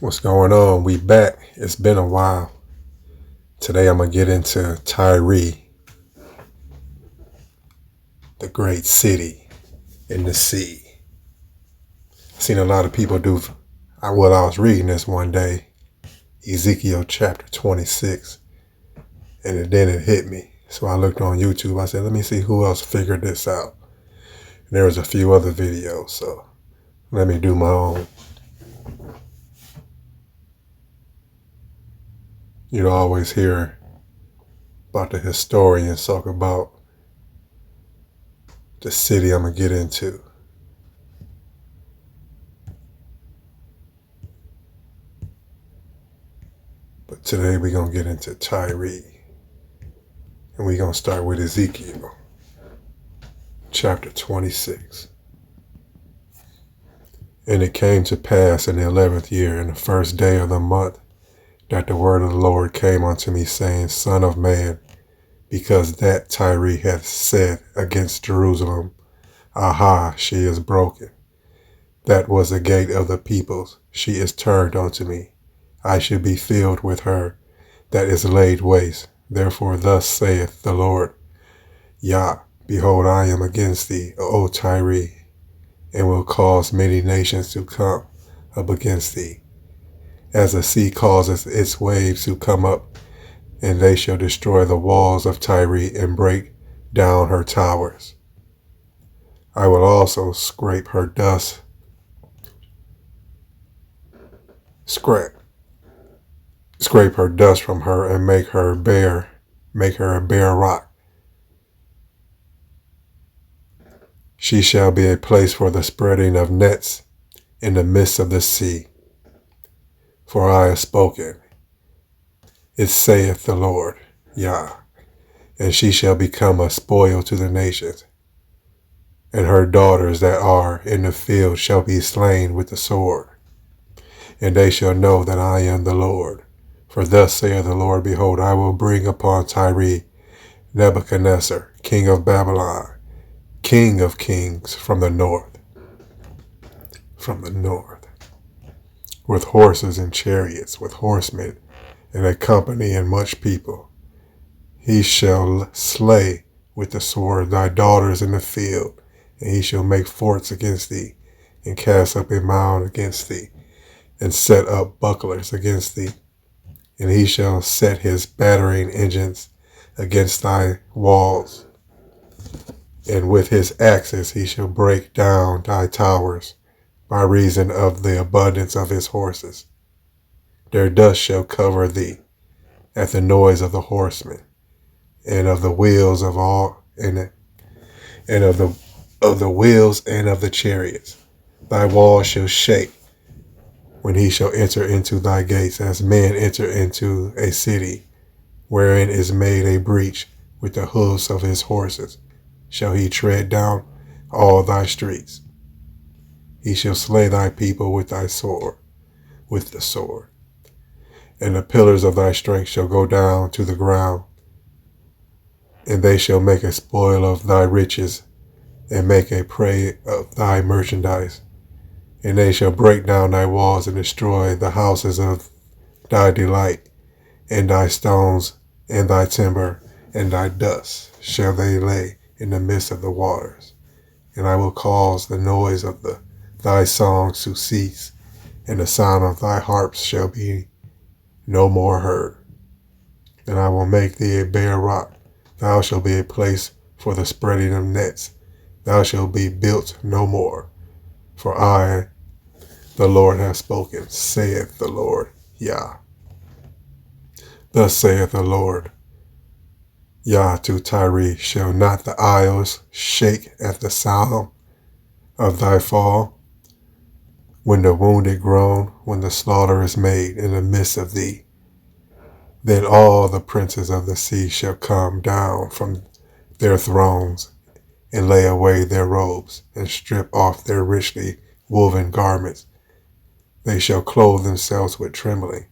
What's going on? We back. It's been a while. Today I'm going to get into Tyre, the great city in the sea. I've seen a lot of people do what I was reading this one day, Ezekiel chapter 26, and then it hit me. So I looked on YouTube. I said, let me see who else figured this out. And there was a few other videos, so let me do my own. You don't always hear about the historians talk about the city I'm going to get into. But today we're going to get into Tyre. And we're going to start with Ezekiel chapter 26. And it came to pass in the 11th year, in the first day of the month, that the word of the Lord came unto me, saying, Son of man, because that Tyre hath said against Jerusalem, Aha, she is broken. That was the gate of the peoples. She is turned unto me. I should be filled with her that is laid waste. Therefore thus saith the Lord, Yah, behold, I am against thee, O Tyre, and will cause many nations to come up against thee, as the sea causes its waves to come up, and they shall destroy the walls of Tyre and break down her towers. I will also scrape her dust, scrape her dust from her, and make her a bare rock. She shall be a place for the spreading of nets in the midst of the sea. For I have spoken, it saith the Lord, Yah, and she shall become a spoil to the nations, and her daughters that are in the field shall be slain with the sword, and they shall know that I am the Lord. For thus saith the Lord, Behold, I will bring upon Tyre Nebuchadnezzar, king of Babylon, king of kings from the north, with horses and chariots, with horsemen, and a company and much people. He shall slay with the sword thy daughters in the field, and he shall make forts against thee, and cast up a mound against thee, and set up bucklers against thee. And he shall set his battering engines against thy walls, and with his axes he shall break down thy towers by reason of the abundance of his horses. Their dust shall cover thee at the noise of the horsemen, and of the wheels of all, and of the wheels and of the chariots. Thy walls shall shake when he shall enter into thy gates, as men enter into a city wherein is made a breach with the hoofs of his horses. Shall he tread down all thy streets. He shall slay thy people with the sword. And the pillars of thy strength shall go down to the ground, and they shall make a spoil of thy riches, and make a prey of thy merchandise. And they shall break down thy walls, and destroy the houses of thy delight, and thy stones, and thy timber, and thy dust shall they lay in the midst of the waters. And I will cause the noise of thy songs to cease, and the sound of thy harps shall be no more heard. And I will make thee a bare rock. Thou shalt be a place for the spreading of nets. Thou shalt be built no more. For I, the Lord, have spoken, saith the Lord, Yah. Thus saith the Lord, Yah, to Tyre, shall not the isles shake at the sound of thy fall? When the wounded groan, when the slaughter is made in the midst of thee, then all the princes of the sea shall come down from their thrones, and lay away their robes, and strip off their richly woven garments. They shall clothe themselves with trembling.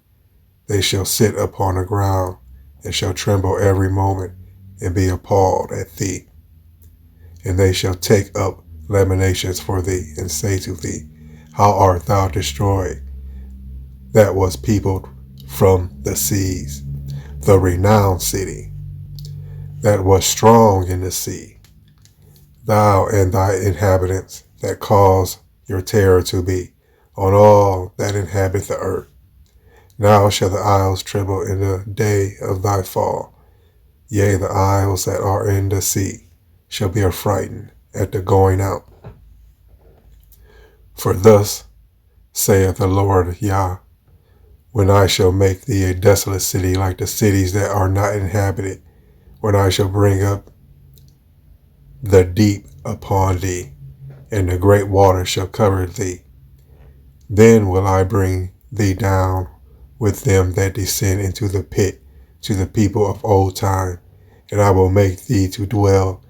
They shall sit upon the ground, and shall tremble every moment, and be appalled at thee. And they shall take up lamentations for thee, and say to thee, How art thou destroyed, that was peopled from the seas, the renowned city that was strong in the sea, thou and thy inhabitants that cause your terror to be on all that inhabit the earth. Now shall the isles tremble in the day of thy fall. Yea, the isles that are in the sea shall be affrighted at the going out. For thus saith the Lord Yah, when I shall make thee a desolate city like the cities that are not inhabited, when I shall bring up the deep upon thee, and the great water shall cover thee. Then will I bring thee down with them that descend into the pit to the people of old time, and I will make thee to dwell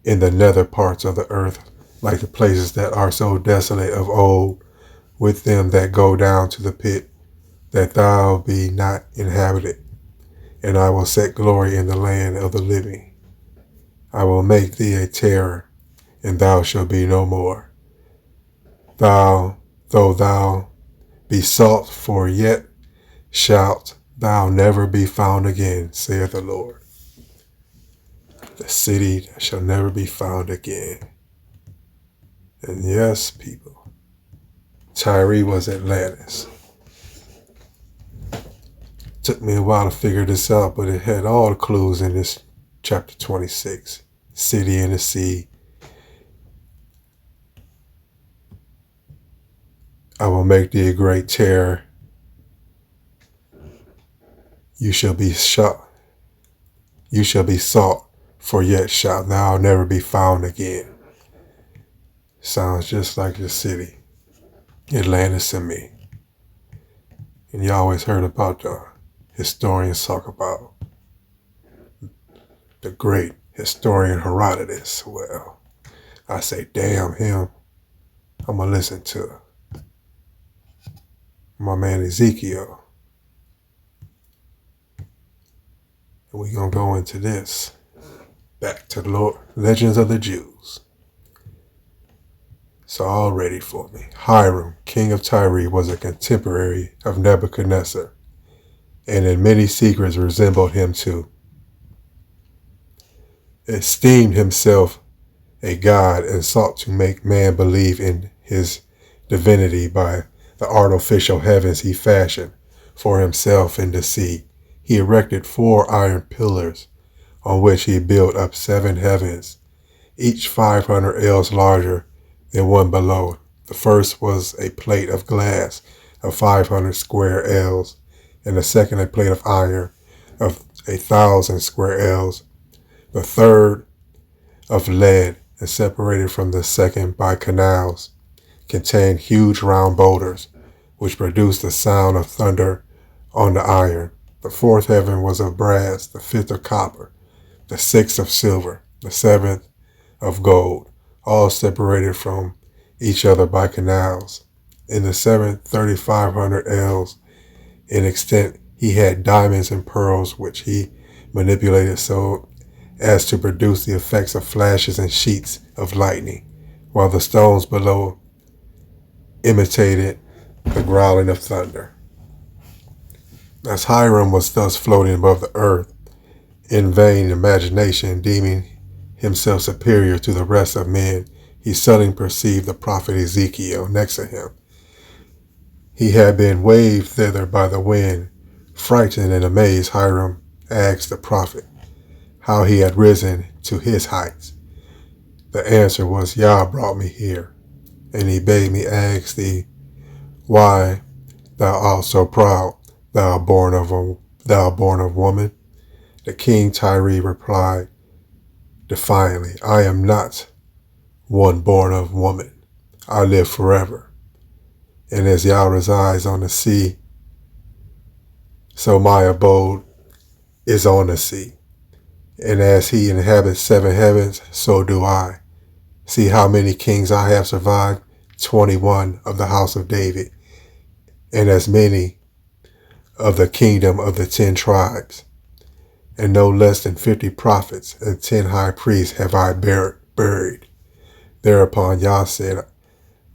in the nether parts of the earth, like the places that are so desolate of old, with them that go down to the pit, that thou be not inhabited. And I will set glory in the land of the living. I will make thee a terror, and thou shalt be no more. Though thou be sought for, yet shalt thou never be found again, saith the Lord. The city that shall never be found again. And yes, people, Tyre was Atlantis. Took me a while to figure this out, but it had all the clues in this chapter 26. City in the sea. I will make thee a great terror. You shall be shot. You shall be sought, for yet shalt thou never be found again. Sounds just like the city, Atlantis to me. And you always heard about the historians talk about the great historian Herodotus. Well, I say, damn him. I'm going to listen to my man Ezekiel. And we're going to go into this. Back to the Lord, Legends of the Jews. So all ready for me. Hiram, king of Tyre, was a contemporary of Nebuchadnezzar, and in many secrets resembled him too. Esteemed himself a god and sought to make man believe in his divinity by the artificial heavens he fashioned for himself in the sea. He erected 4 iron pillars on which he built up 7 heavens, each 500 ells larger than one below. The first was a plate of glass of 500 square ells, and the second a plate of iron of 1,000 square ells. The third of lead, and separated from the second by canals, contained huge round boulders, which produced the sound of thunder on the iron. The 4th heaven was of brass, the 5th of copper, the 6th of silver, the 7th of gold, all separated from each other by canals. In the 7th, 3,500 ells in extent, he had diamonds and pearls, which he manipulated so as to produce the effects of flashes and sheets of lightning, while the stones below imitated the growling of thunder. As Hiram was thus floating above the earth, in vain imagination, deeming himself superior to the rest of men, he suddenly perceived the prophet Ezekiel next to him. He had been waved thither by the wind. Frightened and amazed, Hiram asked the prophet how he had risen to his heights. The answer was, Yah brought me here, and he bade me ask thee why thou art so proud, thou born of woman. The king Tyre replied defiantly, I am not one born of woman. I live forever. And as Yah resides on the sea, so my abode is on the sea. And as he inhabits 7 heavens, so do I. See how many kings I have survived, 21 of the house of David, and as many of the kingdom of the 10 tribes. And no less than 50 prophets and 10 high priests have I buried. Thereupon Yah said,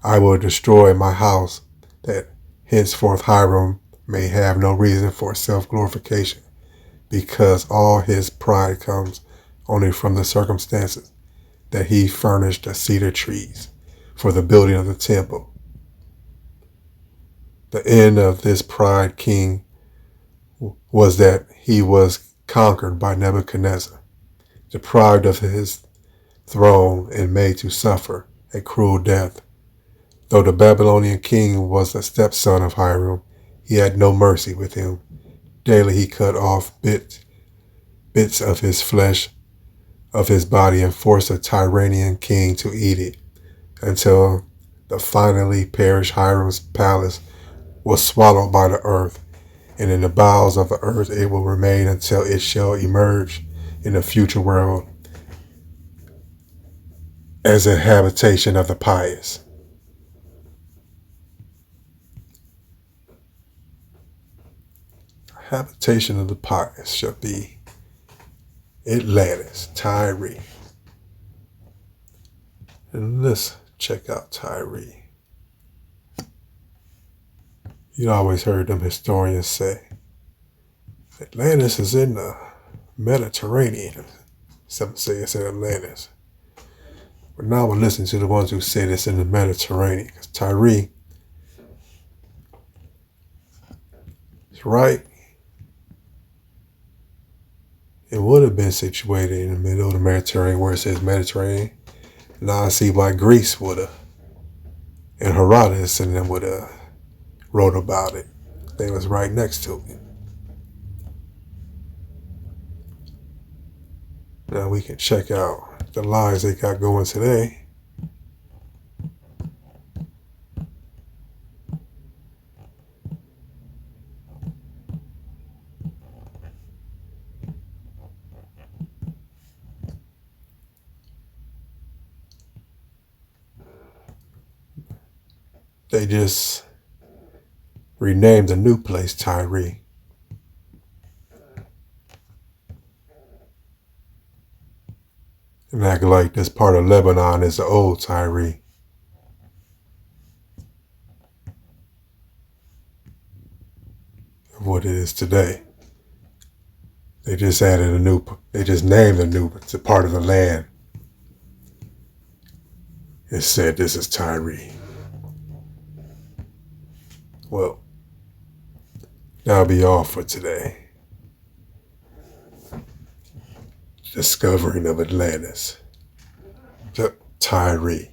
I will destroy my house that Henceforth Hiram may have no reason for self-glorification, because all his pride comes only from the circumstances that he furnished the cedar trees for the building of the temple. The end of this pride king was that he was conquered by Nebuchadnezzar, deprived of his throne, and made to suffer a cruel death. Though the Babylonian king was the stepson of Hiram, he had no mercy with him. Daily he cut off bits of his flesh, of his body, and forced the Tyranian king to eat it, until the finally perished Hiram's palace was swallowed by the earth, and in the bowels of the earth it will remain until it shall emerge in the future world as a habitation of the pious. Habitation of the pious shall be Atlantis, Tyre. And let's check out Tyre. You always heard them historians say, Atlantis is in the Mediterranean. Some say it's in Atlantis. But now we're listening to the ones who say it's in the Mediterranean. Because Tyre is right. It would have been situated in the middle of the Mediterranean where it says Mediterranean. Now I see why Greece would have, and Herodotus and them would have wrote about it. They was right next to it. Now we can check out the lies they got going today. They just renamed the new place Tyre. And act like this part of Lebanon is the old Tyre. Of what it is today. They just they just named a new part of the land. It said this is Tyre. Well, that'll be all for today. Discovering of Atlantis. Tyre.